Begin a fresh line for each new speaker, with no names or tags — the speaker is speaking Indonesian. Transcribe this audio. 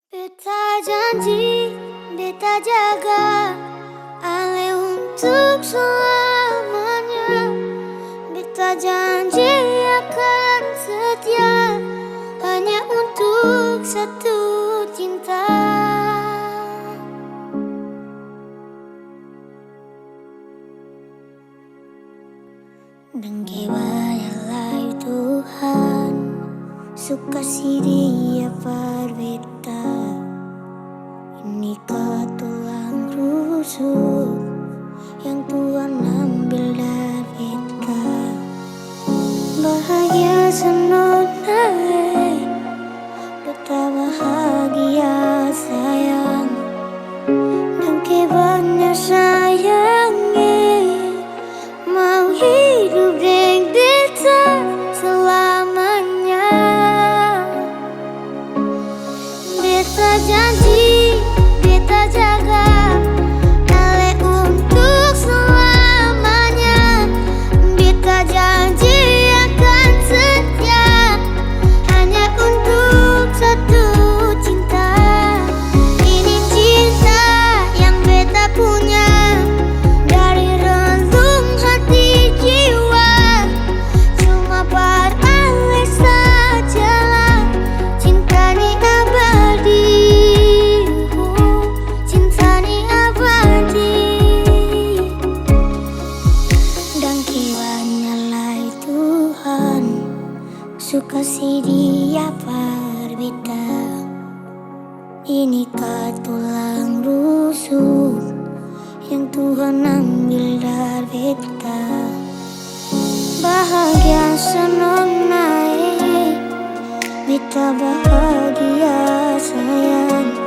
Beta janji, beta jaga Ale untuk selamanya. Beta janji akan setia hanya untuk satu cinta. Dan kewayalah Tuhan suka si dia berbeda. Ini tulang rusuk yang Tuhan ambil dari kita. Bahagia senonai, beta bahagia sayang. Dan kebanyak sayangi, mau hidup dengan beta selamanya. Beta janji, beta jaga Ale untuk selamanya. Beta janji akan setia hanya untuk satu cinta. Ini cinta yang beta punya dari relung hati jiwa. Cuma pada Ale sajalah cinta ni abadi. Cinta ni abadi. Dan kewanyalah Tuhan suka si dia berbeda. Ini tulang rusuk yang Tuhan ambil dari beta. Bahagia senonai, beta bahagia sayang.